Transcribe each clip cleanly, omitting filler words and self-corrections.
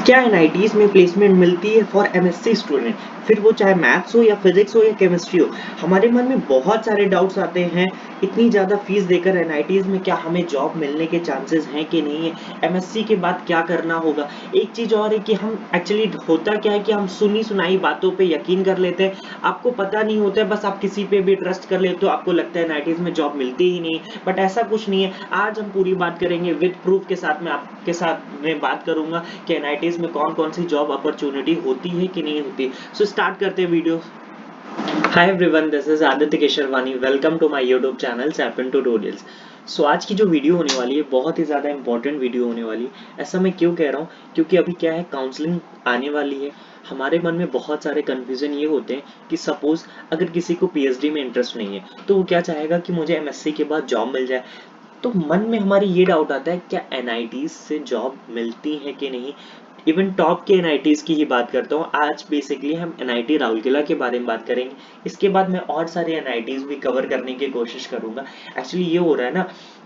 क्या एनआईटीज में प्लेसमेंट मिलती है फॉर एमएससी स्टूडेंट, फिर वो चाहे मैथ्स हो या फिजिक्स हो या केमिस्ट्री हो। हमारे मन में बहुत सारे डाउट्स आते हैं, इतनी ज़्यादा फीस देकर एनआईटीज में क्या हमें जॉब मिलने के चांसेस हैं कि नहीं है, एमएससी के बाद क्या करना होगा। एक चीज़ और है कि हम एक्चुअली होता क्या है कि हम सुनी सुनाई बातों पे यकीन कर लेते हैं, आपको पता नहीं होता है, बस आप किसी पे भी ट्रस्ट कर लेते हो, आपको लगता है एनआईटीज में जॉब मिलती ही नहीं, बट ऐसा कुछ नहीं है। आज हम पूरी बात करेंगे विद प्रूफ के साथ, मैं आपके साथ में बात करूंगा कि एनआईटीज में कौन कौन सी जॉब अपॉर्चुनिटी होती है कि नहीं होती। सो स्टार्ट करते हैं video. Hi everyone, this is Aditya Kesharwani. Welcome to my YouTube channel Sapan tutorials. So आज की जो वीडियो होने वाली है बहुत ही ज़्यादा इंपॉर्टेंट वीडियो होने वाली है। ऐसा मैं क्यों कह रहा हूँ, क्योंकि अभी क्या है, काउंसलिंग आने वाली है। हमारे मन में बहुत सारे कन्फ्यूजन ये होते हैं कि सपोज अगर किसी को पीएचडी में इंटरेस्ट नहीं है तो वो क्या चाहेगा कि मुझे एमएससी के बाद जॉब मिल जाए। तो मन में हमारी ये डाउट आता है, क्या एनआईटीज से जॉब मिलती है कि नहीं। इवन टॉप के एनआईटीज की ही बात करता हूँ। आज बेसिकली हम एनआईटी राउरकेला के बारे में बात करेंगे। इसके बाद मैं और सारे एनआईटीज भी कवर करने की कोशिश करूंगा। एक्चुअली ये हो रहा है ना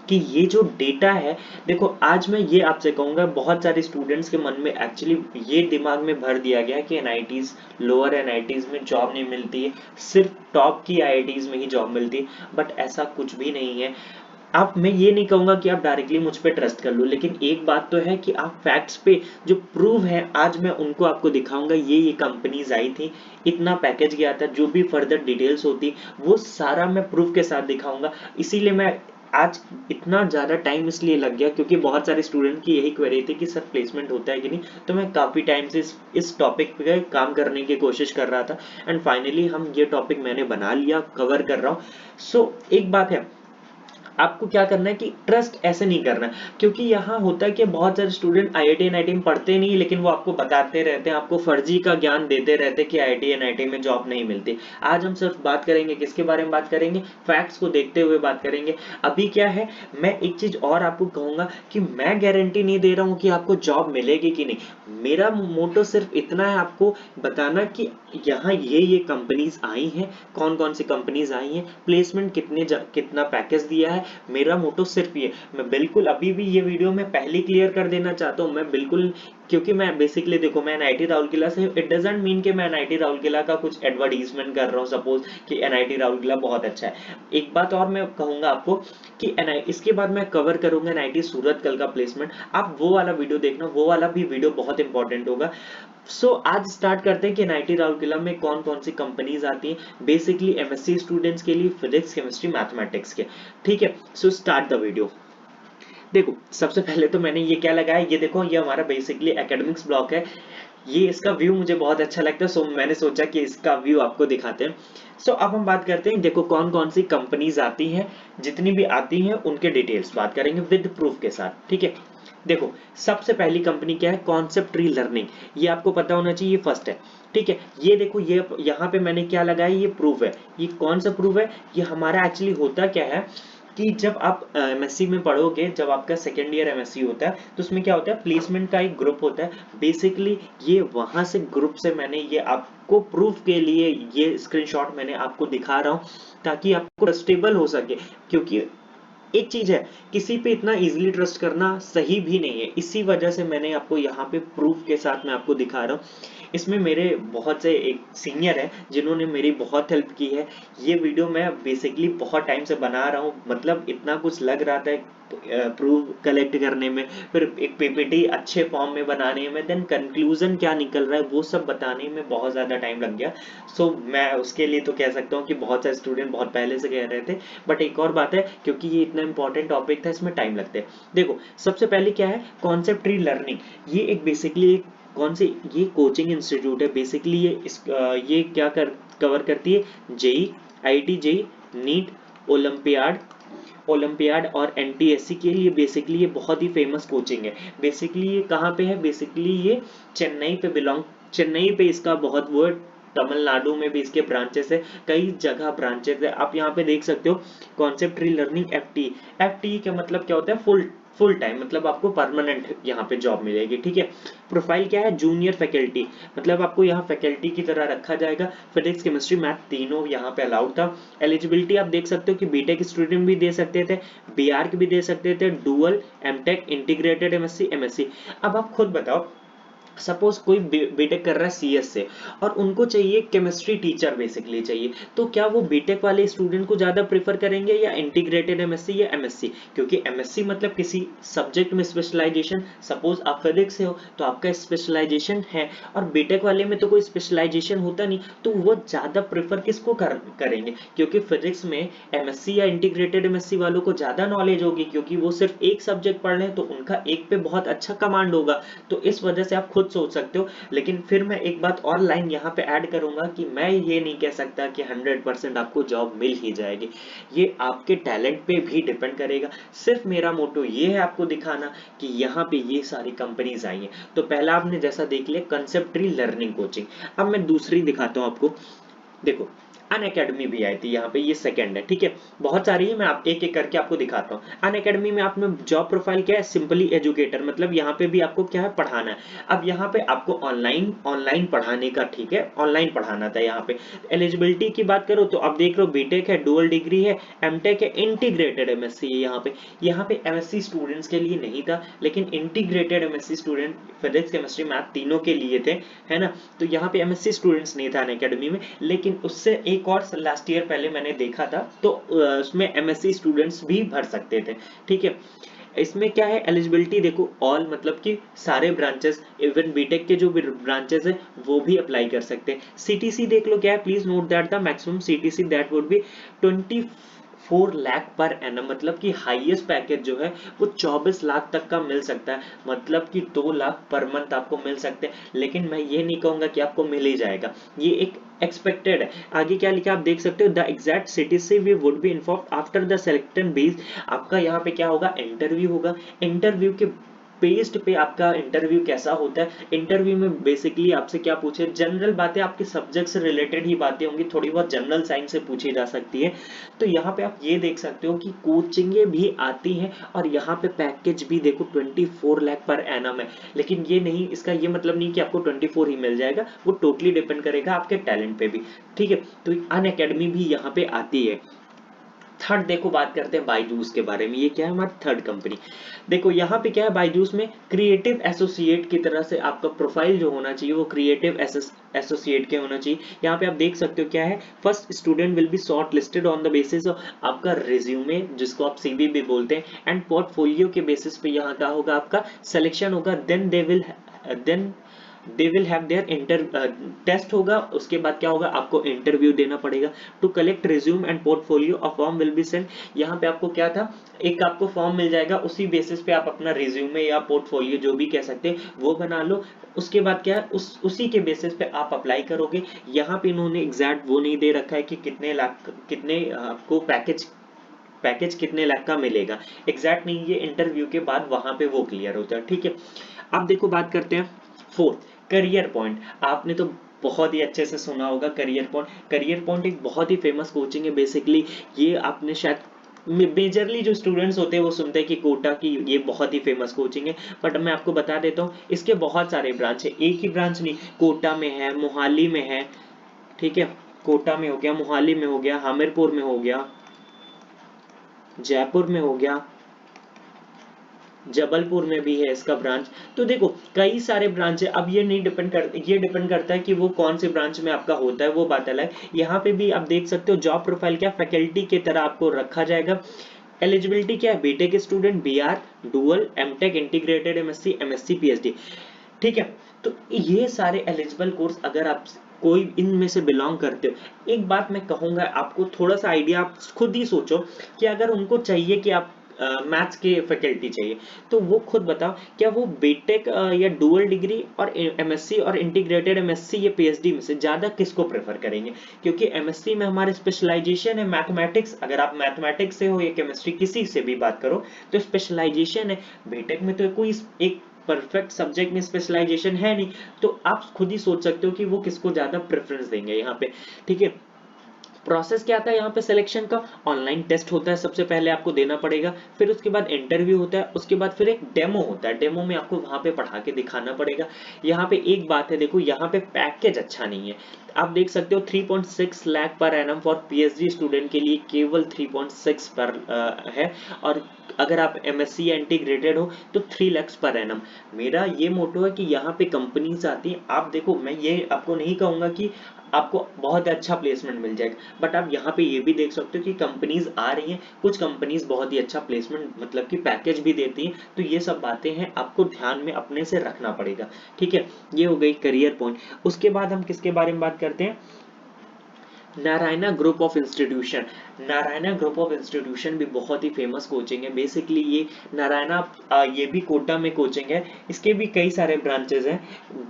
कि ये जो डेटा है, देखो आज मैं ये आपसे कहूंगा, बहुत सारे स्टूडेंट्स के मन में एक्चुअली ये दिमाग में भर दिया गया कि एनआईटीज, लोअर एनआईटीज में जॉब नहीं मिलती है, सिर्फ टॉप की आईआईटीज में ही जॉब मिलती है। बट ऐसा कुछ भी नहीं है। आप, मैं ये नहीं कहूंगा कि आप डायरेक्टली मुझ पे ट्रस्ट कर लो, लेकिन एक बात तो है कि आप फैक्ट्स पे जो प्रूव है आज मैं उनको आपको दिखाऊंगा। ये कंपनीज आई थी, इतना पैकेज गया था, जो भी फर्दर डिटेल्स होती वो सारा मैं प्रूफ के साथ दिखाऊंगा। इसीलिए मैं आज इतना ज़्यादा टाइम इसलिए लग गया क्योंकि बहुत सारे स्टूडेंट की यही क्वेरी थी कि सर प्लेसमेंट होता है कि नहीं। तो मैं काफ़ी टाइम से इस टॉपिक पे काम करने की कोशिश कर रहा था एंड फाइनली हम ये टॉपिक मैंने बना लिया, कवर कर रहा हूँ। सो एक बात है, आपको क्या करना है कि ट्रस्ट ऐसे नहीं करना है, क्योंकि यहाँ होता है कि बहुत सारे स्टूडेंट आईआईटी एनआईटी में पढ़ते नहीं, लेकिन वो आपको बताते रहते हैं, आपको फर्जी का ज्ञान देते रहते हैं कि आईआईटी एनआईटी में जॉब नहीं मिलती। आज हम सिर्फ बात करेंगे, किसके बारे में बात करेंगे, फैक्ट्स को देखते हुए बात करेंगे। अभी क्या है, मैं एक चीज और आपको कहूंगा कि मैं गारंटी नहीं दे रहा हूँ कि आपको जॉब मिलेगी कि नहीं। मेरा मोटो सिर्फ इतना है, आपको बताना कि यहाँ ये कंपनीज आई हैं, कौन कौन सी कंपनीज आई हैं, प्लेसमेंट कितना पैकेज दिया है। मेरा मोटो सिर्फ ये, मैं बिल्कुल अभी भी ये वीडियो में पहले क्लियर कर देना चाहता हूँ, मैं बिल्कुल, क्योंकि मैं बेसिकली देखो मैं एनआईटी राउरकेला से, इट डजंट मीन कि मैं एनआईटी राउरकेला का कुछ एडवर्टीजमेंट कर रहा हूँ सपोज कि एनआईटी राउरकेला बहुत अच्छा है। एक बात और मैं कहूंगा आपको कि इसके बाद मैं कवर करूंगा एनआईटी सूरतकल का प्लेसमेंट। आप वो वाला वीडियो देखना, वो वाला भी वीडियो बहुत इंपॉर्टेंट होगा। आज स्टार्ट करते हैं कि एनआईटी राउरकेला में कौन कौन सी कंपनीज आती हैं, बेसिकली एमएससी स्टूडेंट्स के लिए, फिजिक्स केमिस्ट्री मैथमेटिक्स के। ठीक है, सो स्टार्ट द वीडियो। देखो सबसे पहले तो मैंने ये क्या लगाया, ये देखो ये हमारा बेसिकली एकेडमिक्स ब्लॉक है। ये इसका व्यू मुझे बहुत अच्छा लगता है, सो मैंने सोचा कि इसका व्यू आपको दिखाते हैं। अब हम बात करते हैं, देखो कौन कौन सी कंपनीज आती हैं, जितनी भी आती हैं उनके डिटेल्स बात करेंगे विद प्रूफ के साथ। ठीक है, देखो सबसे पहली कंपनी क्या है, कॉन्सेप्ट ट्री लर्निंग। ये आपको पता होना चाहिए, ये फर्स्ट है। ठीक है, ये देखो, ये यहाँ पे मैंने क्या लगाया, ये प्रूफ है। ये कौन सा प्रूफ है, ये हमारा एक्चुअली होता क्या है कि जब आप एमएससी में पढ़ोगे, जब आपका सेकेंड ईयर एमएससी होता है तो उसमें क्या होता है, प्लेसमेंट का एक ग्रुप होता है। बेसिकली ये वहां से ग्रुप से मैंने ये आपको प्रूफ के लिए ये स्क्रीनशॉट मैंने आपको दिखा रहा हूँ, ताकि आपको ट्रस्टेबल हो सके। क्योंकि एक चीज है, किसी पे इतना इजीली ट्रस्ट करना सही भी नहीं है, इसी वजह से मैंने आपको यहाँ पे प्रूफ के साथ मैं आपको दिखा रहा हूँ। इसमें मेरे बहुत से एक सीनियर है जिन्होंने मेरी बहुत हेल्प की है। ये वीडियो मैं बेसिकली बहुत टाइम से बना रहा हूँ, मतलब इतना कुछ लग रहा था प्रूफ कलेक्ट करने में, फिर एक पीपीटी अच्छे फॉर्म में बनाने में, देन कंक्लूजन क्या निकल रहा है वो सब बताने में बहुत ज़्यादा टाइम लग गया। मैं उसके लिए तो कह सकता हूँ कि बहुत सारे स्टूडेंट बहुत पहले से कह रहे थे। बट एक और बात है, क्योंकि ये इतना इंपॉर्टेंट टॉपिक था, इसमें टाइम लगते हैं। देखो सबसे पहले क्या है, कॉन्सेप्ट ट्री लर्निंग। ये एक बेसिकली कौन से, ये कोचिंग इंस्टीट्यूट है। बेसिकली ये क्या कवर करती है, JEE, IIT JEE, NEET, olympiad, और एनटीएससी के लिए बेसिकली ये बहुत ही फेमस कोचिंग है। बेसिकली ये कहाँ पे है, बेसिकली ये चेन्नई पे इसका बहुत वो, तमिलनाडु में भी इसके ब्रांचेस है, कई जगह ब्रांचेस है। आप यहाँ पे देख सकते हो कॉन्सेप्ट ट्री लर्निंग एफटी का मतलब क्या होता है, फुल टाइम, मतलब आपको परमानेंट यहाँ पे जॉब मिलेगी। ठीक है, प्रोफाइल क्या है, जूनियर फैकल्टी, मतलब आपको यहाँ फैकल्टी की तरह रखा जाएगा। फिजिक्स केमिस्ट्री मैथ तीनों यहाँ पे अलाउड था। एलिजिबिलिटी आप देख सकते हो कि बीटेक स्टूडेंट भी दे सकते थे, बीआर्क भी दे सकते थे, डुअल, एमटेक, इंटीग्रेटेड एमएससी। अब आप खुद बताओ, सपोज कोई बीटेक कर रहा है सीएस से और उनको चाहिए केमिस्ट्री टीचर बेसिकली चाहिए, तो क्या वो बीटेक वाले स्टूडेंट को ज्यादा प्रेफर करेंगे या इंटीग्रेटेड एमएससी या एमएससी? क्योंकि एमएससी मतलब किसी सब्जेक्ट में स्पेशलाइजेशन, सपोज आप फिजिक्स से हो तो आपका स्पेशलाइजेशन है, और बीटेक वाले में तो कोई स्पेशलाइजेशन होता नहीं, तो वो ज्यादा प्रेफर किसको करेंगे? क्योंकि फिजिक्स में एमएससी या इंटीग्रेटेड एमएससी वालों को ज्यादा नॉलेज होगी, क्योंकि वो सिर्फ एक सब्जेक्ट पढ़ रहे हैं तो उनका एक पे बहुत अच्छा कमांड होगा। तो इस वजह से आप खुद सोच सकते हो। लेकिन फिर मैं एक बात और लाइन यहाँ पे ऐड करूंगा कि मैं ये नहीं कह सकता कि 100% आपको जॉब मिल ही जाएगी, ये आपके टैलेंट पे भी डिपेंड करेगा। सिर्फ मेरा मोटो ये है आपको दिखाना कि यहाँ पे ये सारी कंपनीज आई हैं। तो पहला आपने जैसा देख लिया कंसेप्ट ट्री लर्निंग कोचिंग, अब मैं दूसरी दिखाता हूँ आपको। देखो अनअकैडमी भी आई थी यहाँ पे, ये सेकंड है, ठीक है। बहुत सारी है, मैं आप एक एक करके आपको दिखाता हूँ। अनअकैडमी में आपने जॉब प्रोफाइल क्या है, सिंपली एजुकेटर, मतलब यहाँ पे भी आपको क्या है, पढ़ाना है। अब यहाँ पे आपको ऑनलाइन पढ़ाने का, ठीक है, ऑनलाइन पढ़ाना था। यहाँ पे एलिजिबिलिटी की बात करो तो अब देख लो बीटेक है, डुअल डिग्री है, एमटेक है, इंटीग्रेटेड एमएससी है। यहाँ पे एमएससी स्टूडेंट्स के लिए नहीं था, लेकिन integrated MSc student physics chemistry math तीनों के लिए थे, है ना। तो यहाँ पे एमएससी स्टूडेंट्स नहीं था अनअकैडमी में, लेकिन उससे एक और लास्ट ईयर पहले मैंने देखा था, तो उसमें एमएससी स्टूडेंट्स भी भर सकते थे, ठीक है। इसमें क्या है एलिजिबिलिटी, देखो ऑल मतलब कि सारे ब्रांचेस, इवन बीटेक के जो ब्रांचेस है वो भी अप्लाई कर सकते हैं। सीटीसी देख लो क्या है, please note that the maximum CTC that would be 24 lakh per annum, मतलब कि हाईएस्ट पैकेज जो है वो 24 लाख तक का मिल सकता है, मतलब कि 2 लाख पर मंथ आपको मिल सकते हैं। लेकिन मैं ये नहीं कहूंगा कि आपको मिल ही जाएगा, ये एक एक्सपेक्टेड है। आगे क्या लिखा आप देख सकते हो, the exact CTC we would be informed after the selection base. आपका यहाँ पे क्या होगा, इंटरव्यू होगा। इंटरव्यू के बेस्ड पे आपका इंटरव्यू कैसा होता है, इंटरव्यू में बेसिकली आपसे क्या पूछे, जनरल बातें, आपके सब्जेक्ट से रिलेटेड ही बातें होंगी, थोड़ी बहुत जनरल साइंस से पूछी जा सकती है। तो यहाँ पे आप ये देख सकते हो कि कोचिंगे भी आती हैं, और यहाँ पे पैकेज भी देखो 24 लाख पर एनम है। लेकिन ये नहीं, इसका ये मतलब नहीं कि आपको 24 ही मिल जाएगा, वो टोटली डिपेंड करेगा आपके टैलेंट पे भी, ठीक है। तो अनअकैडमी भी यहाँ पे आती है। थर्ड देखो बात करते हैं बायजूस के बारे में, ये क्या है हमारी थर्ड कंपनी। देखो यहाँ पे क्या है, बायजूस में क्रिएटिव एसोसिएट की तरह से आपका प्रोफाइल जो होना चाहिए वो क्रिएटिव एसोसिएट के होना चाहिए। यहाँ पे आप देख सकते हो क्या है, first student will be short listed on the basis of आपका रिज्यूमे, जिसको आप सीवी भी बोलते हैं, एंड पोर्टफोलियो के बेसिस पे यहाँ क्या होगा, आपका सिलेक्शन होगा। Then they will have their inter test होगा। उसके बाद क्या होगा, आपको इंटरव्यू देना पड़ेगा। To collect resume and portfolio a form will be sent. यहाँ पे आपको क्या था, एक आपको फॉर्म मिल जाएगा, उसी बेसिस पे आप अपना रिज्यूमे या पोर्टफोलियो जो भी कह सकते हैं वो बना लो। उसके बाद क्या है, उसी के बेसिस पे आप अप्लाई करोगे। यहाँ पे इन्होंने एग्जैक्ट वो नहीं दे रखा है कि कितने आपको पैकेज कितने लाख का मिलेगा, एग्जैक्ट नहीं, ये इंटरव्यू के बाद वहां पे वो क्लियर होता है, ठीक है। अब देखो बात करते हैं फोर्थ, करियर पॉइंट। आपने तो बहुत ही अच्छे से सुना होगा करियर पॉइंट। करियर पॉइंट एक बहुत ही फेमस कोचिंग है बेसिकली। ये आपने शायद मेजरली जो स्टूडेंट्स होते हैं वो सुनते हैं कि कोटा की ये बहुत ही फेमस कोचिंग है, बट मैं आपको बता देता हूँ इसके बहुत सारे ब्रांच है, एक ही ब्रांच नहीं। कोटा में है, मोहाली में है, ठीक है, कोटा में हो गया, मोहाली में हो गया, हमीरपुर में हो गया, जयपुर में हो गया, जबलपुर में भी है इसका ब्रांच। तो देखो कई सारे ब्रांच है। अब ये नहीं डिपेंड कर, ये डिपेंड करता है कि वो कौन से ब्रांच में आपका होता है, वो बात अलग। यहाँ पे भी आप देख सकते हो जॉब प्रोफाइल क्या फैकल्टी की तरह आपको रखा जाएगा। एलिजिबिलिटी क्या है, BTech student, BR, dual, MTech, integrated MSc, MSc, PhD, ठीक है। तो ये सारे एलिजिबल कोर्स अगर आप कोई इनमें से बिलोंग करते हो, एक बात मैं कहूंगा आपको, थोड़ा सा आइडिया आप खुद ही सोचो कि अगर उनको चाहिए कि आप मैथ्स के फैकल्टी चाहिए, तो वो खुद बताओ क्या वो बीटेक या डुअल डिग्री और एमएससी और इंटीग्रेटेड एमएससी या पीएचडी में से ज्यादा किसको प्रेफर करेंगे? क्योंकि एमएससी में हमारे स्पेशलाइजेशन है मैथमेटिक्स, अगर आप मैथमेटिक्स से हो या केमिस्ट्री किसी से भी बात करो तो स्पेशलाइजेशन है। बीटेक में तो कोई एक परफेक्ट सब्जेक्ट में स्पेशलाइजेशन है नहीं, तो आप खुद ही सोच सकते हो कि वो किसको ज्यादा प्रेफरेंस देंगे यहाँ पे, ठीक है। प्रोसेस क्या था यहाँ पे सिलेक्शन का, ऑनलाइन टेस्ट होता है, सबसे पहले आपको देना पड़ेगा, फिर उसके बाद इंटरव्यू होता है, उसके बाद फिर एक डेमो होता है, डेमो में आपको वहां पे पढ़ा के दिखाना पड़ेगा। यहाँ पे एक बात है, देखो यहाँ पे पैकेज अच्छा नहीं है, आप देख सकते हो 3.6 lakh per annum for PhD student के लिए केवल 3.6 पर है, और अगर आप एमएससी या इंटीग्रेटेड हो तो 3 लाख पर एनम। मेरा ये मोटो है कि यहाँ पे कंपनीज आती हैं, आप देखो मैं ये आपको नहीं कहूंगा कि आपको बहुत अच्छा प्लेसमेंट मिल जाएगा, बट आप यहाँ पे ये भी देख सकते हो कि कंपनीज आ रही हैं, कुछ कंपनीज बहुत ही अच्छा प्लेसमेंट मतलब कि पैकेज भी देती हैं। तो ये सब बातें हैं, आपको ध्यान में अपने से रखना पड़ेगा, ठीक है। ये हो गई करियर पॉइंट। उसके बाद हम किसके बारे में बात करते हैं, Narayana group of institution. Narayana group of institution भी बहुत ही फेमस कोचिंग है। बेसिकली ये नारायणा ये भी कोटा में कोचिंग है, इसके भी कई सारे ब्रांचेस हैं।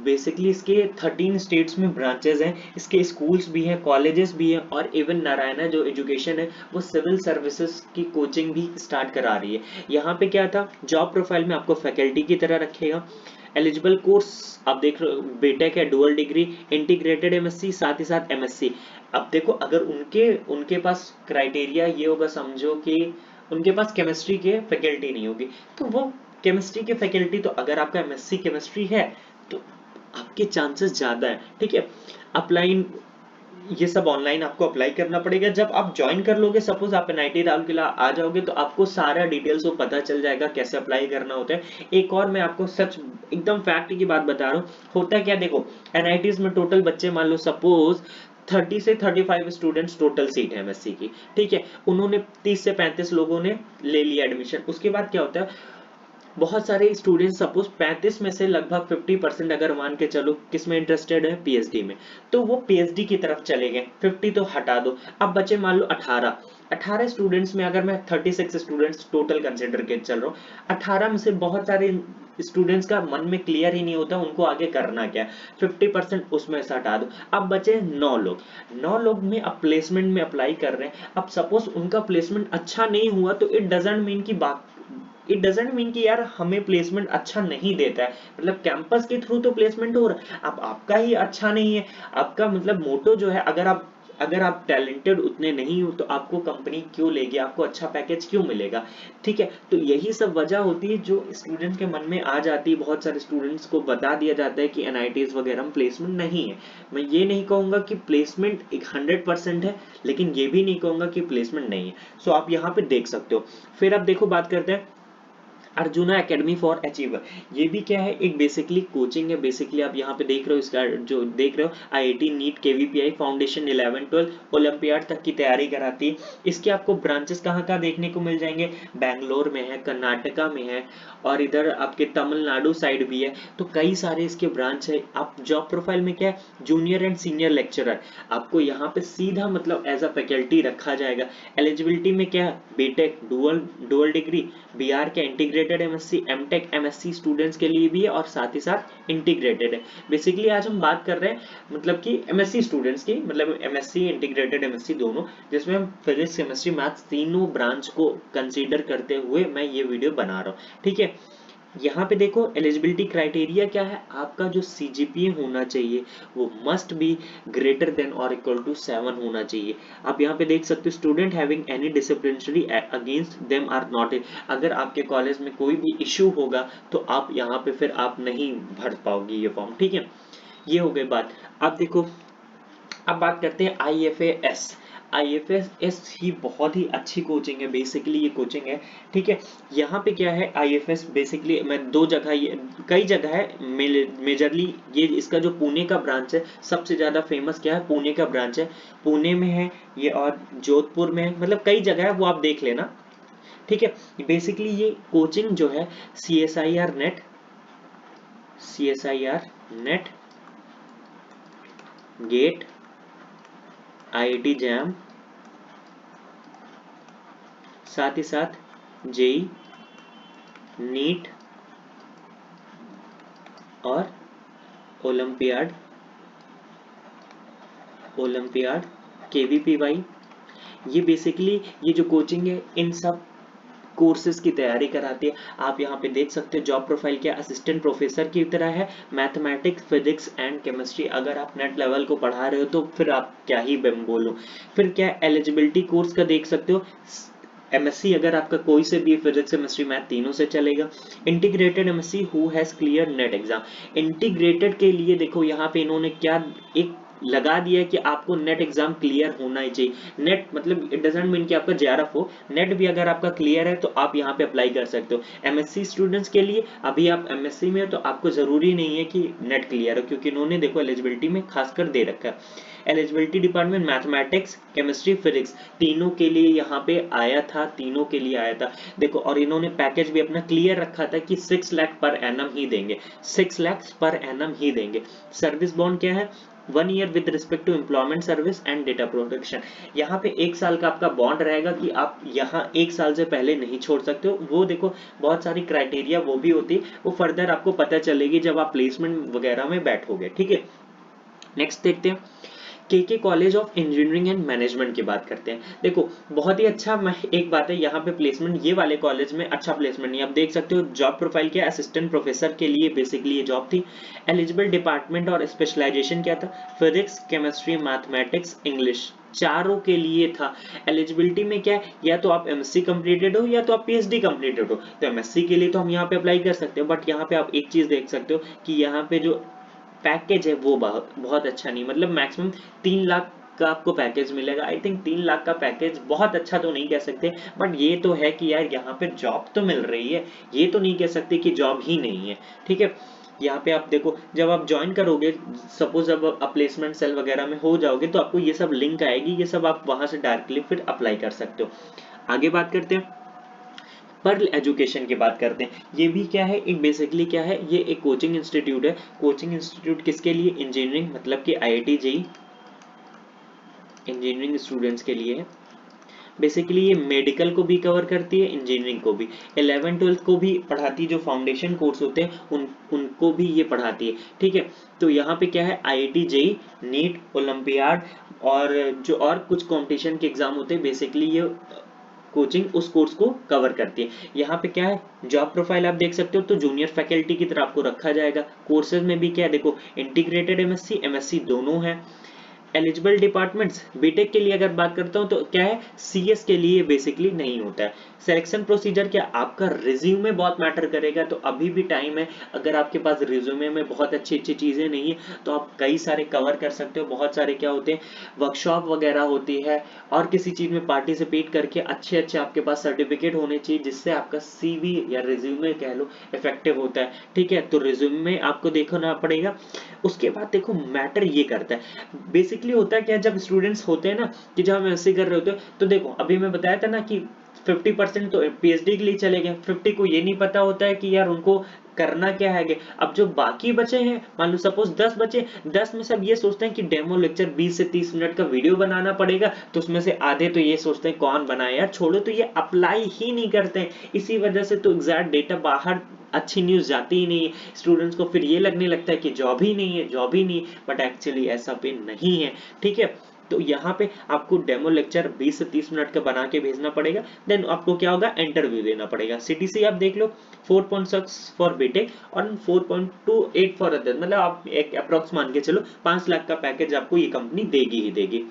बेसिकली इसके 13 स्टेट्स में ब्रांचेस हैं, इसके स्कूल्स भी हैं, कॉलेजेस भी हैं, और इवन नारायणा जो एजुकेशन है वो सिविल सर्विसेज की कोचिंग भी स्टार्ट करा रही है। यहाँ पे क्या था, जॉब प्रोफाइल में आपको फैकल्टी की तरह रखेगा। एलिजिबल कोर्स आप देख रहे हो, बीटेक है, डुअल डिग्री, इंटीग्रेटेड एमएससी, साथ ही साथ एमएससी। अब देखो अगर उनके उनके पास क्राइटेरिया ये होगा, समझो कि उनके पास केमिस्ट्री के फैकल्टी नहीं होगी, तो वो केमिस्ट्री के फैकल्टी, तो अगर आपका एमएससी केमिस्ट्री है तो आपके चांसेस ज्यादा है, ठीक है। अप्लाई, ये सब ऑनलाइन आपको अप्लाई करना पड़ेगा। जब आप ज्वाइन कर लोगे, सपोज आप एनआईटी राउरकेला आ जाओगे, तो आपको सारा डिटेल्स वो पता चल जाएगा कैसे अप्लाई करना होता है। एक और मैं आपको सच एकदम फैक्ट की बात बता रहा हूँ, होता क्या देखो, एनआईटीज में टोटल बच्चे मान लो सपोज 30 से 35 स्टूडेंट्स टोटल सीट है एमएससी की, ठीक है। उन्होंने 30 से 35 लोगों ने ले लिया एडमिशन। उसके बाद क्या होता है, बहुत सारे स्टूडेंट सपोज 35 में से लगभग 50% अगर मान के चलो किस में इंटरेस्टेड है, पीएचडी में, तो वो पीएचडी की तरफ चले गए। 50 तो हटा दो, अब बचे मान लो 18 स्टूडेंट्स में, अगर मैं 36 स्टूडेंट्स टोटल कंसिडर के चल रहा हूँ, 18 में से बहुत सारे स्टूडेंट्स का मन में क्लियर ही नहीं होता उनको आगे करना क्या, 50% उसमें से हटा दो। अब बचे 9 लोग में अब प्लेसमेंट में अप्लाई कर रहे हैं। अब सपोज उनका प्लेसमेंट अच्छा नहीं हुआ, तो इट डजेंट मीन कि यार हमें प्लेसमेंट अच्छा नहीं देता है, मतलब कैंपस के थ्रू तो प्लेसमेंट हो रहा है, अब आपका ही अच्छा नहीं है। आपका मतलब मोटो जो है, अगर आप टैलेंटेड उतने नहीं हो तो आपको कंपनी क्यों लेगी, आपको अच्छा पैकेज क्यों मिलेगा, ठीक है। तो यही सब वजह होती है जो स्टूडेंट के मन में आ जाती है। बहुत सारे स्टूडेंट्स को बता दिया जाता है कि एनआईटीज वगैरह में प्लेसमेंट नहीं है। मैं ये नहीं कहूंगा कि प्लेसमेंट 100% है, लेकिन ये भी नहीं कहूंगा कि प्लेसमेंट नहीं है। सो आप यहाँ पे देख सकते हो। फिर अब देखो बात करते हैं अर्जुना एकेडमी फॉर अचीवर। ये भी क्या है, एक बेसिकली कोचिंग है। बेसिकली आप यहाँ पे देख रहे हो, इसका जो देख रहे हो आईआईटी नीट केवीपीआई फाउंडेशन 11 12 ओलंपियाड तक की तैयारी कराती है। इसके आपको ब्रांचेस कहाँ कहाँ देखने को मिल जाएंगे, बैंगलोर में है, कर्नाटका में है, और इधर आपके तमिलनाडु साइड भी है। तो कई सारे इसके ब्रांच है। आप जॉब प्रोफाइल में क्या है, जूनियर एंड सीनियर लेक्चरर, आपको यहाँ पे सीधा मतलब एज अ फैकल्टी रखा जाएगा। एलिजिबिलिटी में क्या है, बीटेक, डुअल डिग्री, बीआर के integrated MSc, MTech MSc students के लिए भी है, और साथ ही साथ इंटीग्रेटेड है। बेसिकली आज हम बात कर रहे हैं मतलब कि एमएससी स्टूडेंट्स की, मतलब एमएससी इंटीग्रेटेड एमएससी दोनों, जिसमें हम फिजिक्स केमिस्ट्री मैथ्स तीनों ब्रांच को कंसीडर करते हुए मैं ये वीडियो बना रहा हूँ, ठीक है। यहाँ पे देखो एलिजिबिलिटी क्राइटेरिया क्या है, आपका जो सीजीपीए होना चाहिए वो must be greater than or equal to 7 होना चाहिए। आप यहाँ पे देख सकते हो, student having any disciplinary against them are not. अगर आपके कॉलेज में कोई भी इश्यू होगा तो आप यहाँ पे फिर आप नहीं भर पाओगे ये फॉर्म, ठीक है। ये हो गई बात। अब देखो, अब बात करते हैं आईएफएस। आईएफएस ही बहुत ही अच्छी कोचिंग है। बेसिकली ये कोचिंग है, ठीक है। यहाँ पे क्या है, आईएफएस बेसिकली मैं दो जगह, ये कई जगह है, मेजरली ये इसका जो पुणे का ब्रांच है सबसे ज्यादा फेमस क्या है, पुणे का ब्रांच है। पुणे में है ये, और जोधपुर में है, मतलब कई जगह है, वो आप देख लेना, ठीक है। बेसिकली ये कोचिंग जो है CSIR NET, GATE, IIT JAM, साथ ही साथ जेई, नीट और ओलंपियाड केवीपीवाई, ये बेसिकली ये जो कोचिंग है इन सब कोर्सेज की तैयारी कराती है। आप यहाँ पे देख सकते हो जॉब प्रोफाइल क्या असिस्टेंट प्रोफेसर की तरह है, मैथमेटिक्स, फिजिक्स एंड केमिस्ट्री। अगर आप नेट लेवल को पढ़ा रहे हो तो फिर आप क्या ही बोलो। फिर क्या एलिजिबिलिटी कोर्स का देख सकते हो, एमएससी अगर आपका कोई से भी फिजिक्स केमिस्ट्री मैथ तीनों से चलेगा। Integrated MSc who has clear net exam. Integrated के लिए देखो यहाँ पे इन्होंने क्या एक लगा दिया कि आपको नेट एग्जाम क्लियर होना ही चाहिए। नेट मतलब इट डजंट मीन कि आपका जेआरएफ हो, नेट भी अगर आपका क्लियर है तो आप यहाँ पे अप्लाई कर सकते हो। एमएससी स्टूडेंट्स के लिए अभी आप एमएससी में हो तो आपको जरूरी नहीं है कि नेट क्लियर हो, क्योंकि इन्होंने देखो एलिजिबिलिटी में खासकर दे रखा है। Eligibility department mathematics, chemistry, physics तीनों के लिए यहाँ पे आया था, तीनों के लिए आया था देखो। और इन्होंने पैकेज भी अपना क्लियर रखा था कि 6 लाख पर एनम ही देंगे, 6 लाख पर एनम ही देंगे। सर्विस बॉन्ड क्या है? 1 year with respect to employment service and data protection. यहाँ पे 1 साल का आपका बॉन्ड रहेगा कि आप यहाँ 1 साल से पहले नहीं छोड़ सकते हो। वो देखो बहुत सारी क्राइटेरिया वो भी होती है, वो फर्दर आपको पता चलेगी जब आप प्लेसमेंट वगैरह में बैठोगे, ठीक है। नेक्स्ट देखते हैं के college of engineering and management की बात करते हैं। देखो बहुत ही अच्छा एक बात है यहाँ पे प्लेसमेंट, ये वाले कॉलेज में अच्छा प्लेसमेंट नहीं, आप देख सकते हो। जॉब प्रोफाइल क्या, असिस्टेंट प्रोफेसर के लिए बेसिकली ये जॉब थी। एलिजिबल डिपार्टमेंट और स्पेशलाइजेशन क्या था? फिजिक्स, केमिस्ट्री, मैथमेटिक्स, इंग्लिश, चारों के लिए था। एलिजिबिलिटी में क्या है, या तो आप एमएससी कंप्लीटेड हो या तो आप पीएचडी कंप्लीटेड हो। तो एमएससी के लिए तो हम यहाँ पे अप्लाई कर सकते हो, बट यहाँ पे आप एक चीज देख सकते हो कि यहाँ पे जो पैकेज है वो बहुत अच्छा नहीं, मतलब मैक्सिमम 3 लाख का आपको पैकेज मिलेगा। आई थिंक 3 लाख का पैकेज बहुत अच्छा तो नहीं कह सकते, बट ये तो है कि यार यहाँ पे जॉब तो मिल रही है, ये तो नहीं कह सकते कि जॉब ही नहीं है, ठीक है। यहाँ पे आप देखो जब आप ज्वाइन करोगे, सपोज जब आप प्लेसमेंट सेल वगैरह में हो जाओगे तो आपको ये सब लिंक आएगी, ये सब आप वहां से डायरेक्टली फिर अप्लाई कर सकते हो। आगे बात करते हैं पर्ल एजुकेशन की बात करते हैं। ये भी क्या है, एक बेसिकली क्या है, ये एक कोचिंग इंस्टीट्यूट है। कोचिंग इंस्टीट्यूट किसके लिए? इंजीनियरिंग मतलब कि आईआईटी जेईई इंजीनियरिंग स्टूडेंट्स के लिए है। बेसिकली ये मेडिकल को भी कवर करती है, इंजीनियरिंग को भी, 11th-12th को भी पढ़ाती है। जो फाउंडेशन कोर्स होते हैं उनको भी ये पढ़ाती है, ठीक है। तो यहाँ पे क्या है, आईआईटी जेईई, नीट, ओलंपियाड और जो और कुछ कंपटीशन के एग्जाम होते हैं, बेसिकली ये कोचिंग उस कोर्स को कवर करती है। यहाँ पे क्या है, जॉब प्रोफाइल आप देख सकते हो, तो जूनियर फैकल्टी की तरह आपको रखा जाएगा। कोर्सेज में भी क्या है, देखो इंटीग्रेटेड एमएससी, एमएससी दोनों है। एलिजिबल डिपार्टमेंट्स, बीटेक के लिए अगर बात करता हूं तो क्या है, सीएस के लिए बेसिकली नहीं होता है। सिलेक्शन प्रोसीजर क्या, आपका रिज्यूमे बहुत मैटर करेगा, तो अभी भी टाइम है। अगर आपके पास रिज्यूमे में बहुत अच्छी अच्छी चीजें नहीं है तो आप कई सारे कवर कर सकते हो। बहुत सारे क्या होते हैं, वर्कशॉप वगैरह होती है, और किसी चीज में पार्टिसिपेट करके अच्छे अच्छे आपके पास सर्टिफिकेट होने चाहिए, जिससे आपका सीवी या रिज्यूमे कह लो इफेक्टिव होता है, ठीक है। तो रिज्यूमे आपको देखना पड़ेगा। उसके बाद देखो मैटर ये करता है, बेसिकली होता है क्या, जब स्टूडेंट्स होते हैं ना कि जब हम ऐसे कर रहे होते हैं, तो देखो अभी मैं बताया था ना कि 50% तो पीएचडी के लिए चले गए, 50 को ये नहीं पता होता है कि यार उनको करना क्या है। अब जो बाकी बचे हैं, मान लो सपोज 10 बचे, 10 में सब ये सोचते हैं कि डेमो लेक्चर 20 से 30 मिनट का वीडियो बनाना पड़ेगा, तो उसमें से आधे तो ये सोचते हैं कौन बनाए यार, छोड़ो, तो ये अप्लाई ही नहीं करते हैं। इसी वजह से तो एग्जैक्ट डेटा बाहर अच्छी न्यूज जाती ही नहीं है। स्टूडेंट्स को फिर ये लगने लगता है कि जॉब ही नहीं है, जॉब ही नहीं, बट एक्चुअली ऐसा भी नहीं है, ठीक है। तो यहाँ पे आपको डेमो लेक्चर 20 से 30 मिनट का बना के भेजना पड़ेगा, देन आपको क्या होगा, इंटरव्यू देना पड़ेगा। सीटीसी आप देख लो 4.6 फॉर बीटेक और 4.28 फॉर अदर, मतलब आप एक अप्रोक्स मान के चलो 5 लाख का पैकेज आपको ये कंपनी देगी ही देगी,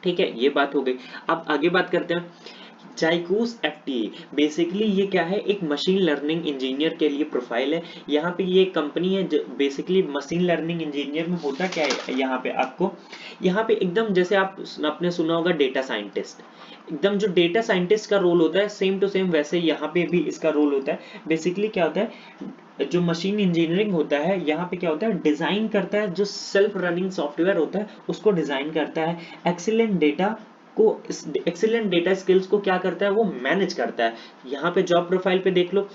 ठीक है। ये बात हो गई। अब आगे बात करते हैं जाइकूस एफटीए। बेसिकली ये क्या है, एक मशीन लर्निंग इंजीनियर के लिए प्रोफाइल है। यहाँ पे ये कंपनी है, बेसिकली मशीन लर्निंग इंजीनियर में होता क्या है, यहाँ पे आपको, यहाँ पे एकदम जैसे आपने सुना होगा डेटा साइंटिस्ट, एकदम जो डेटा साइंटिस्ट का रोल होता है सेम टू सेम वैसे यहाँ पे भी इसका रोल होता है। बेसिकली क्या होता है, जो मशीन इंजीनियरिंग होता है, यहाँ पे क्या होता है, डिजाइन करता है, जो सेल्फ रनिंग सॉफ्टवेयर होता है उसको डिजाइन करता है। एक्सीलेंट डेटा स्किल्स को क्या करता है, वो मैनेज करता है। यहाँ पे जॉब प्रोफाइल पे देख लो,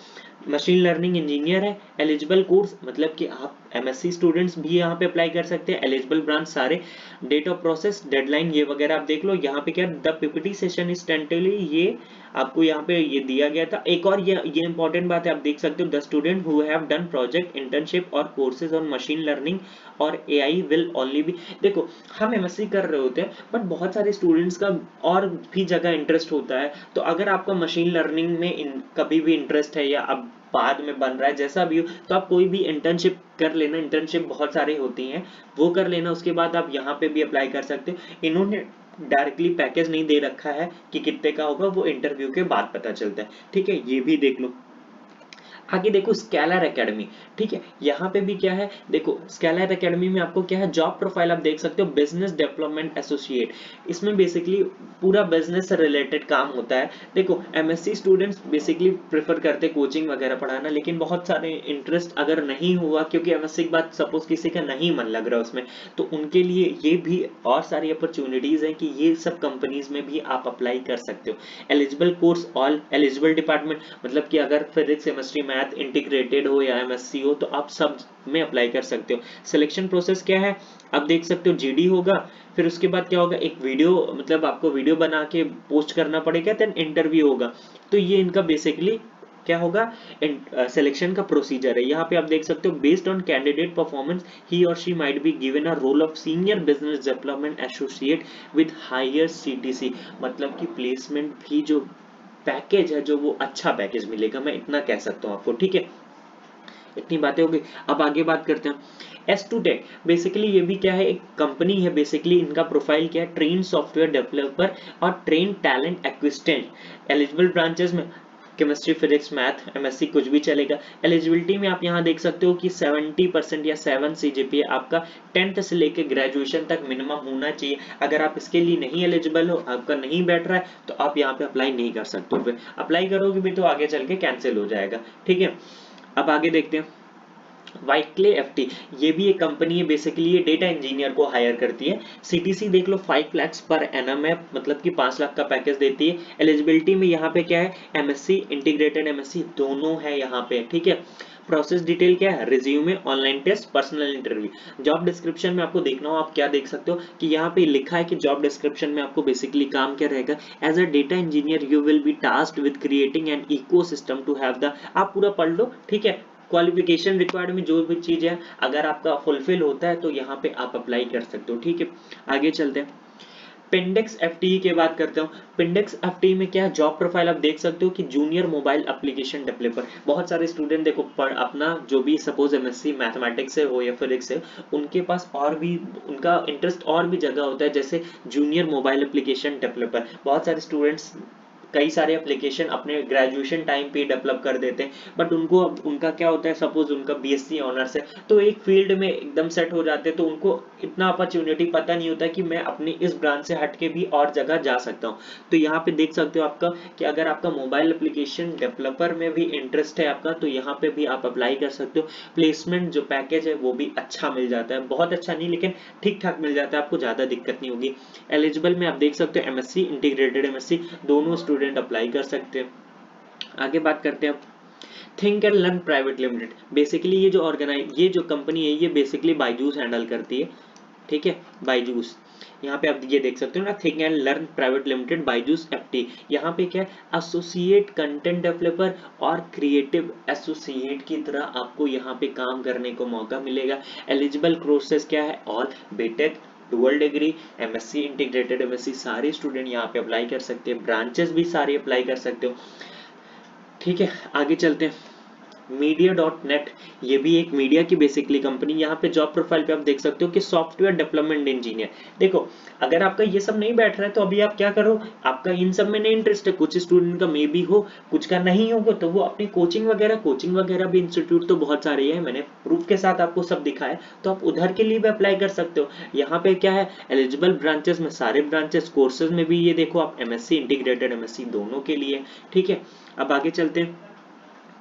मशीन लर्निंग इंजीनियर है। एलिजिबल कोर्स मतलब कि आप एमएससी स्टूडेंट्स भी यहाँ पे अप्लाई कर सकते हैं। एलिजिबल ब्रांच सारे, डेट ऑफ प्रोसेस, डेडलाइन ये वगैरह आप देख लो। यहाँ पे क्या, the PPT session is tentatively, ये आपको यहाँ पे ये दिया गया था। एक और ये इंपॉर्टेंट बात है, आप देख सकते हो, the student who have done project, internship और कोर्सेज ऑन मशीन लर्निंग और एआई विल ओनली बी। देखो हम एमएससी कर रहे होते हैं, बट बहुत सारे स्टूडेंट्स का और भी जगह इंटरेस्ट होता है। तो अगर आपका मशीन लर्निंग में कभी भी इंटरेस्ट है, या अब बाद में बन रहा है, जैसा भी हो, तो आप कोई भी इंटर्नशिप कर लेना। इंटर्नशिप बहुत सारी होती हैं, वो कर लेना। उसके बाद आप यहाँ पे भी अप्लाई कर सकते हो। इन्होंने डायरेक्टली पैकेज नहीं दे रखा है कि कितने का होगा, वो इंटरव्यू के बाद पता चलता है, ठीक है। ये भी देख लो। आगे देखो स्केलर एकेडमी, ठीक है, यहाँ पे भी क्या है, देखो स्केलर एकेडमी में आपको क्या है, जॉब प्रोफाइल आप देख सकते हो, बिजनेस डेवलपमेंट एसोसिएट। इसमें बेसिकली पूरा बिजनेस से रिलेटेड काम होता है। देखो एमएससी स्टूडेंट्स बेसिकली प्रेफर करते हैं कोचिंग वगैरह पढ़ाना, लेकिन बहुत सारे इंटरेस्ट अगर नहीं हुआ, क्योंकि एमएससी के बाद सपोज किसी का नहीं मन लग रहा उसमें, तो उनके लिए ये भी और सारी अपॉर्चुनिटीज हैं कि ये सब कंपनीज में भी आप अप्लाई कर सकते हो। Eligible course all eligible department, मतलब कि अगर फिजिक्स केमिस्ट्री मैथ इंटीग्रेटेड हो या एमएससी हो तो आप सब में अप्लाई कर सकते हो। सिलेक्शन प्रोसेस क्या है आप देख सकते हो, जीडी होगा, फिर उसके बाद क्या होगा, एक वीडियो, मतलब आपको वीडियो बना के पोस्ट करना पड़ेगा, देन इंटरव्यू होगा। तो ये इनका बेसिकली क्या होगा, सिलेक्शन का प्रोसीजर है। यहाँ पे आप देख सकते हो, based on candidate performance he or she might be given a role of senior business development associate with higher CTC, मतलब कि प्लेसमेंट भी जो पैकेज है, जो वो अच्छा पैकेज मिलेगा, मैं इतना कह सकता हूँ आपको, ठीक है। इतनी बातें हो गई, अब आगे बात करते हैं। S2 टेक बेसिकली ये भी क्या है, एक कंपनी है। बेसिकली इनका प्रोफाइल क्या है, ट्रेन सॉफ्टवेयर डेवलपर और ट्रेन टैलेंट एक्विस्टेंट। एलिजिबल ब्रांचेस में केमिस्ट्री फिजिक्स मैथ एमएससी कुछ भी चलेगा। एलिजिबिलिटी में आप यहाँ देख सकते हो कि 70% या 7 सीजीपीए आपका 10th से लेके ग्रेजुएशन तक मिनिमम होना चाहिए। अगर आप इसके लिए नहीं एलिजिबल हो, आपका नहीं बैठ रहा है, तो आप यहाँ पे अप्लाई नहीं कर सकते हो। फिर अप्लाई करोगे भी तो आगे चल के कैंसिल हो जाएगा, ठीक है। अब आगे देखते हैं, वाइटक्ले एफटी, ये भी एक कंपनी है। बेसिकली ये डेटा इंजीनियर को हायर करती है। सीटीसी देख लो 5 लाख पर एनएम है, मतलब कि 5 लाख का पैकेज देती है। एलिजिबिलिटी में यहाँ पे क्या है, एमएससी इंटीग्रेटेड एमएससी दोनों है यहाँ पे, ठीक है। प्रोसेस डिटेल क्या है, resume, online test, personal interview. Job description में आपको देखना हो, आप क्या देख सकते हो कि यहाँ पे लिखा है कि जॉब डिस्क्रिप्शन में आपको बेसिकली काम क्या रहेगा, as a data engineer you will be tasked with creating an ecosystem to have the, आप पूरा पढ़ लो, ठीक है। क्वालिफिकेशन रिक्वायर्ड में जो भी चीज है अगर आपका फुलफिल होता है तो यहाँ पे आप अप्लाई कर सकते हो, ठीक है। आगे चलते हैं, पिंडेक्स एफटीई की बात करते हो। पिंडेक्स एफटीई में क्या है, जॉब प्रोफाइल आप देख सकते हो कि जूनियर मोबाइल एप्लीकेशन डेवलपर। बहुत सारे स्टूडेंट देखो अपना जो भी सपोज एमएससी मैथमेटिक्स से हो या फिजिक्स से, उनके पास और भी उनका इंटरेस्ट और भी जगह होता है, जैसे जूनियर मोबाइल एप्लीकेशन डेवलपर। बहुत सारे स्टूडेंट्स कई सारे एप्लीकेशन अपने ग्रेजुएशन टाइम पे डेवलप कर देते हैं, बट उनको उनका क्या होता है, सपोज उनका बीएससी ऑनर्स है तो एक फील्ड में एकदम सेट हो जाते हैं, तो उनको इतना अपॉर्चुनिटी पता नहीं होता कि मैं अपनी इस ब्रांच से हट के भी और जगह जा सकता हूँ। तो यहाँ पे देख सकते हो आपका कि अगर आपका मोबाइल एप्लीकेशन डेवलपर में भी इंटरेस्ट है आपका, तो यहाँ पे भी आप अप्लाई कर सकते हो। प्लेसमेंट जो पैकेज है वो भी अच्छा मिल जाता है, बहुत अच्छा नहीं लेकिन ठीक ठाक मिल जाता है, आपको ज्यादा दिक्कत नहीं होगी। एलिजिबल में आप देख सकते हो एमएससी इंटीग्रेटेड एमएससी दोनों स्टूडेंट अप्लाई कर सकते हैं। आगे बात करते हैं, think and learn private limited. Basically ये जो कंपनी है ये बेसिकली बायजूस हैंडल करती है, ठीक है, बायजूस। यहाँ पे आप ये देख सकते हो ना, think and learn private limited Byju's FT. यहाँ पे क्या है, एसोसिएट कंटेंट डेवलपर और क्रिएटिव एसोसिएट की तरह आपको यहाँ पे काम करने को मौका मिलेगा। एलिजिबल कोर्सेज क्या है, all BTech, dual degree, MSc integrated MSc, सारे स्टूडेंट यहाँ पे अप्लाई कर सकते हैं। ब्रांचेस भी सारे अप्लाई कर सकते हो, ठीक है। आगे चलते हैं, मीडिया.नेट, ये भी एक मीडिया की बेसिकली कंपनी। यहाँ पे जॉब प्रोफाइल पे आप देख सकते हो कि सॉफ्टवेयर डेवलपमेंट इंजीनियर। देखो अगर आपका ये सब नहीं बैठ रहा है तो अभी आप क्या करो, आपका इन सब में नहीं इंटरेस्ट है, कुछ स्टूडेंट का मे भी हो, कुछ का नहीं होगा, तो वो अपनी कोचिंग वगैरह भी इंस्टीट्यूट तो बहुत सारे हैं, मैंने प्रूफ के साथ आपको सब दिखाया, तो आप उधर के लिए भी अप्लाई कर सकते हो। यहाँ पे क्या है, एलिजिबल ब्रांचेस में सारे ब्रांचेस, कोर्सेज में भी ये देखो आप एमएससी इंटीग्रेटेड एमएससी दोनों के लिए, ठीक है। अब आगे चलते हैं,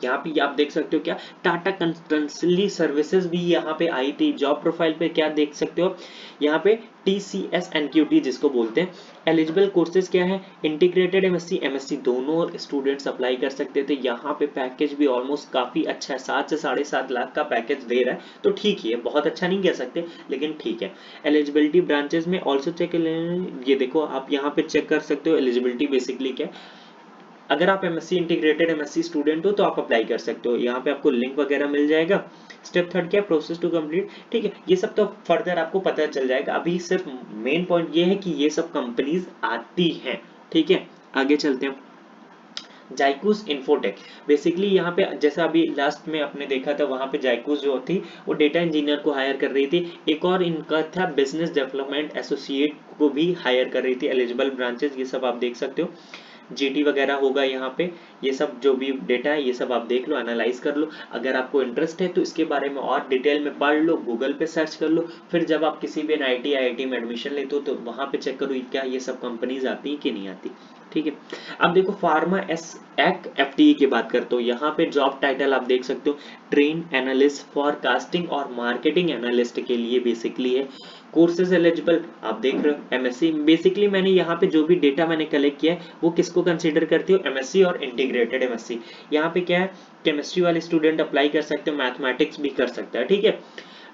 यहाँ पे आप देख सकते हो क्या, टाटा कंसल्टेंसी सर्विसेज भी यहाँ पे आई थी। जॉब प्रोफाइल पे क्या देख सकते हो, यहाँ पे TCS NQT जिसको बोलते हैं। एलिजिबल कोर्सेज क्या है, इंटीग्रेटेड एमएससी एमएससी दोनों स्टूडेंट्स अप्लाई कर सकते थे। यहाँ पे पैकेज भी ऑलमोस्ट काफी अच्छा है, 7 से 7.5 लाख का पैकेज दे रहा है, तो ठीक ही है, बहुत अच्छा नहीं कह सकते लेकिन ठीक है। एलिजिबिलिटी ब्रांचेस में ऑल्सो चेक, ये देखो आप यहाँ पे चेक कर सकते हो एलिजिबिलिटी बेसिकली क्या है। अगर आप एमएससी इंटीग्रेटेड एमएससी स्टूडेंट हो तो आप अप्लाई कर सकते हो, यहाँ पे आपको लिंक वगैरह मिल जाएगा। स्टेप 3 क्या, प्रोसेस टू कंप्लीट, ठीक है। ये सब तो फर्दर आपको पता चल जाएगा, अभी सिर्फ मेन पॉइंट ये है कि ये सब कंपनीज आती हैं, ठीक है। आगे चलते हैं, जाइकूस इन्फोटेक। बेसिकली यहाँ पे जैसा अभी लास्ट में आपने देखा था, वहां पे जाइकूस जो थी वो डेटा इंजीनियर को हायर कर रही थी। एक और इनका था बिजनेस डेवलपमेंट एसोसिएट को भी हायर कर रही थी। एलिजिबल ब्रांचेस ये सब आप देख सकते हो, जीटी वगैरह होगा यहाँ पे। ये सब जो भी डेटा है ये सब आप देख लो, एनालाइज कर लो। अगर आपको इंटरेस्ट है तो इसके बारे में और डिटेल में पढ़ लो, गूगल पे सर्च कर लो। फिर जब आप किसी भी NIT IIT में एडमिशन लेते हो तो वहां पे चेक करो क्या ये सब कंपनीज आती है कि नहीं आती। ठीक है, अब देखो फार्मा FTE की बात करते हो, यहाँ पे जॉब टाइटल आप देख सकते हो, ट्रेन एनालिस्ट फॉरकास्टिंग और मार्केटिंग एनालिस्ट के लिए बेसिकली है। कोर्सेज एलिजिबल आप देख रहे हो, MSc। बेसिकली मैंने यहाँ पे जो भी डेटा मैंने कलेक्ट किया है वो किसको कंसीडर करती हो, MSc और इंटीग्रेटेड MSc। यहाँ पे क्या है, केमिस्ट्री वाले स्टूडेंट अप्लाई कर सकते हो, मैथमेटिक्स भी कर सकता है। ठीक है,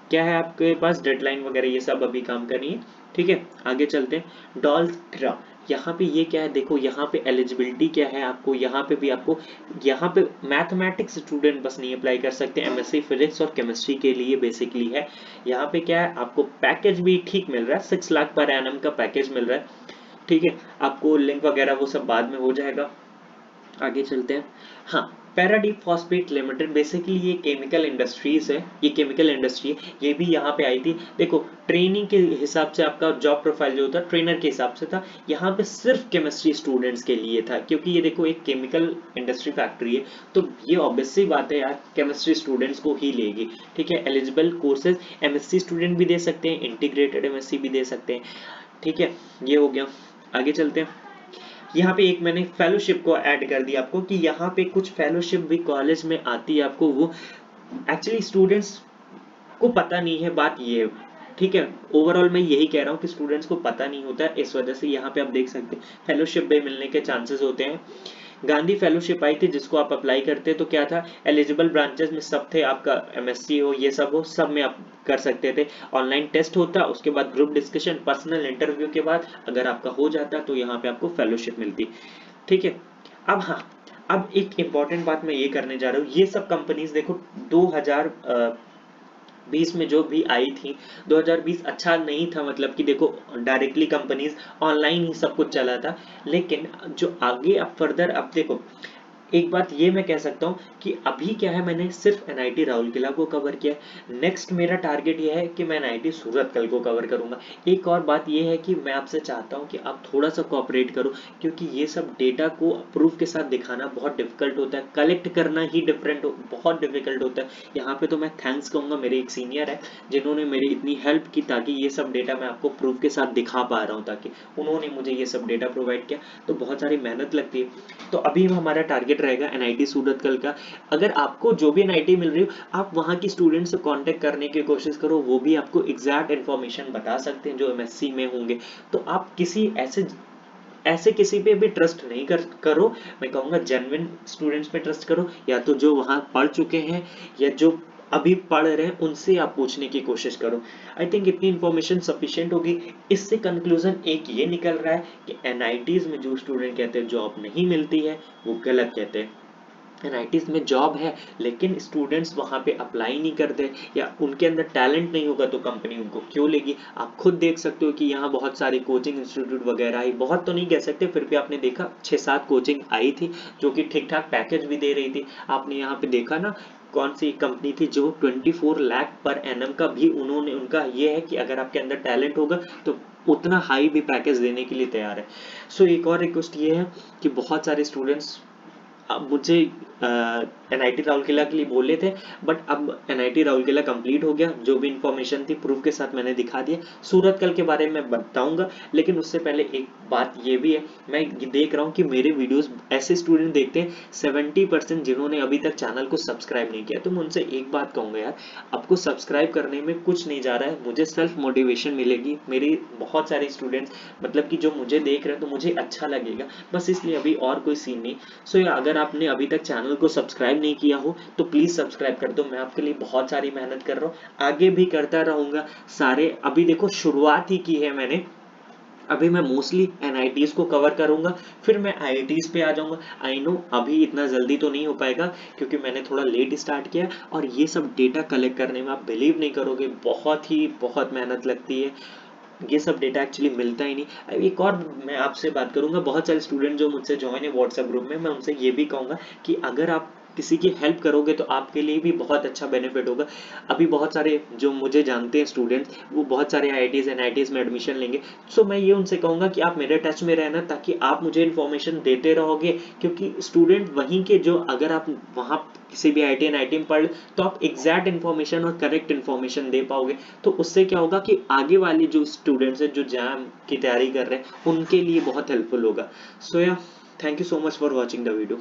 क्या है आपके पास डेडलाइन वगैरह ये सब अभी काम करनी है। ठीक है, आगे चलते हैं। डॉल्ट्रा, यहाँ पे ये क्या है, देखो यहाँ पे एलिजिबिलिटी क्या है आपको, यहाँ पे भी आपको, यहाँ पे मैथमेटिक्स स्टूडेंट बस नहीं अप्लाई कर सकते, MSc फिजिक्स और केमिस्ट्री के लिए बेसिकली है। यहाँ पे क्या है, आपको पैकेज भी ठीक मिल रहा है, 6 लाख पर एनम का पैकेज मिल रहा है। ठीक है, आपको लिंक वगैरह वो सब बाद में हो जाएगा। आगे चलते हैं। हाँ, पैराडीप फॉस्फेट लिमिटेड, बेसिकली ये केमिकल इंडस्ट्रीज है, ये केमिकल इंडस्ट्री है, ये भी यहाँ पे आई थी। देखो ट्रेनिंग के हिसाब से आपका जॉब प्रोफाइल जो होता है ट्रेनर के हिसाब से था, यहाँ पे सिर्फ केमिस्ट्री स्टूडेंट्स के लिए था, क्योंकि ये देखो एक केमिकल इंडस्ट्री फैक्ट्री है, तो ये ऑब्वियस सी बात है यार केमिस्ट्री स्टूडेंट्स को ही लेगी। ठीक है, एलिजिबल कोर्सेज MSc स्टूडेंट भी दे सकते हैं, इंटीग्रेटेड MSc भी दे सकते हैं। ठीक है, ये हो गया। आगे चलते हैं। यहाँ पे एक मैंने फेलोशिप को ऐड कर दिया आपको कि यहाँ पे कुछ फेलोशिप भी कॉलेज में आती है आपको, वो एक्चुअली स्टूडेंट्स को पता नहीं है, बात ये है। ठीक है, ओवरऑल मैं यही कह रहा हूँ कि स्टूडेंट्स को पता नहीं होता है, इस वजह से यहाँ पे आप देख सकते हैं फेलोशिप भी मिलने के चांसेस होते हैं। गांधी फेलोशिप आई थी जिसको आप अप्लाई करते तो क्या था, एलिजिबल ब्रांचेस में सब थे, आपका MSc हो ये सब हो, सब में आप कर सकते थे। ऑनलाइन टेस्ट होता, उसके बाद ग्रुप डिस्कशन, पर्सनल इंटरव्यू के बाद अगर आपका हो जाता तो यहाँ पे आपको फेलोशिप मिलती। ठीक है, अब हाँ, अब एक इंपॉर्टेंट बात मैं ये करने जा रहा हूँ, ये सब कंपनीज देखो 2020 में जो भी आई थी, 2020 अच्छा नहीं था, मतलब कि देखो डायरेक्टली कंपनीज ऑनलाइन ही सब कुछ चला था। लेकिन जो आगे अब फर्दर, अब देखो एक बात ये मैं कह सकता हूँ कि अभी क्या है, मैंने सिर्फ NIT राउरकेला को कवर किया है। नेक्स्ट मेरा टारगेट ये है कि मैं NIT सूरतकल को कवर करूंगा। एक और बात ये है कि मैं आपसे चाहता हूँ कि आप थोड़ा सा कोऑपरेट करो, क्योंकि ये सब डेटा को प्रूफ के साथ दिखाना बहुत डिफिकल्ट होता है, कलेक्ट करना ही बहुत डिफिकल्ट होता है। यहाँ पे तो मैं थैंक्स कहूंगा, मेरे एक सीनियर है जिन्होंने मेरी इतनी हेल्प की, ताकि ये सब डेटा मैं आपको प्रूफ के साथ दिखा पा रहा हूँ, ताकि उन्होंने मुझे ये सब डेटा प्रोवाइड किया, तो बहुत सारी मेहनत लगती है। तो अभी हमारा टारगेट रहेगा NIT सूरतकल का। अगर आपको जो भी NIT मिल रही हो, आप वहां की स्टूडेंट से कांटेक्ट करने की कोशिश करो, वो भी आपको एग्जैक्ट इन्फॉर्मेशन बता सकते हैं जो MSc में होंगे। तो आप किसी ऐसे किसी पे भी ट्रस्ट नहीं करो, मैं कहूंगा जेन्युइन स्टूडेंट्स पे ट्रस्ट करो, या तो जो वहां पढ़ चुके हैं या जो अभी पढ़ रहे हैं उनसे आप पूछने की कोशिश करो। आई थिंक इतनी इंफॉर्मेशन सफिशिएंट होगी। इससे कंक्लूजन एक ये निकल रहा है कि NITs में जो स्टूडेंट कहते हैं जॉब नहीं मिलती है, वो गलत कहते हैं। NITs में जॉब है लेकिन स्टूडेंट्स वहां पे अप्लाई नहीं करते, या उनके अंदर टैलेंट नहीं होगा तो कंपनी उनको क्यों लेगी। आप खुद देख सकते हो कि यहाँ बहुत सारे कोचिंग इंस्टीट्यूट वगैरह आई, बहुत तो नहीं कह सकते, फिर भी आपने देखा 6-7 कोचिंग आई थी जो कि ठीक ठाक पैकेज भी दे रही थी। आपने यहाँ पे देखा ना, कौन सी कंपनी थी जो 24 लाख पर एनम का भी, उन्होंने, उनका ये है कि अगर आपके अंदर टैलेंट होगा तो उतना हाई भी पैकेज देने के लिए तैयार है। सो एक और रिक्वेस्ट ये है कि बहुत सारे स्टूडेंट्स अब मुझे NIT राउरकेला के लिए बोले थे, बट अब NIT राउरकेला कंप्लीट हो गया, जो भी इंफॉर्मेशन थी प्रूफ के साथ मैंने दिखा दिया। सूरतकल के बारे में बताऊंगा, लेकिन उससे पहले एक बात ये भी है, मैं देख रहा हूँ कि मेरे वीडियोस ऐसे स्टूडेंट देखते हैं 70% जिन्होंने अभी तक चैनल को सब्सक्राइब नहीं किया। तो मैं उनसे एक बात कहूंगा यार, आपको सब्सक्राइब करने में कुछ नहीं जा रहा है, मुझे सेल्फ मोटिवेशन मिलेगी, मेरी बहुत सारे स्टूडेंट्स मतलब कि जो मुझे देख रहे हैं तो मुझे अच्छा लगेगा, बस इसलिए अभी और कोई सीन नहीं। सो अगर आपने अभी तक चैनल को सब्सक्राइब नहीं किया हो तो प्लीज सब्सक्राइब कर दो, मैं आपके लिए बहुत सारी मेहनत कर रहा हूँ, आगे भी करता रहूंगा। सारे अभी देखो शुरुआत ही की है मैंने, अभी मैं मोस्टली NITs को कवर करूंगा, फिर मैं IITs पे आ जाऊंगा। आई नो अभी इतना जल्दी तो नहीं हो पाएगा क्योंकि मैंने थोड़ा लेट स्टार्ट किया, और ये सब डेटा कलेक्ट करने में आप बिलीव नहीं करोगे, बहुत मेहनत लगती है, ये सब डेटा एक्चुअली मिलता ही नहीं। एक और मैं आपसे बात करूंगा, बहुत सारे स्टूडेंट जो मुझसे ज्वाइन है व्हाट्सएप ग्रुप में, मैं उनसे ये भी कहूंगा कि अगर आप किसी की हेल्प करोगे तो आपके लिए भी बहुत अच्छा बेनिफिट होगा। अभी बहुत सारे जो मुझे जानते हैं स्टूडेंट्स, वो बहुत सारे आईआईटीज एनआईटीज में एडमिशन लेंगे। सो मैं ये उनसे कहूंगा कि आप मेरे टच में रहना, ताकि आप मुझे इन्फॉर्मेशन देते रहोगे, क्योंकि स्टूडेंट वहीं के जो, अगर आप वहां किसी भी आईआईटी एनआईटी में पढ़, तो आप एग्जैक्ट इन्फॉर्मेशन और करेक्ट इन्फॉर्मेशन दे पाओगे। तो उससे क्या होगा कि आगे वाले जो स्टूडेंट्स हैं जो जैम की तैयारी कर रहे हैं, उनके लिए बहुत हेल्पफुल होगा। सो या thank you so much for watching the video.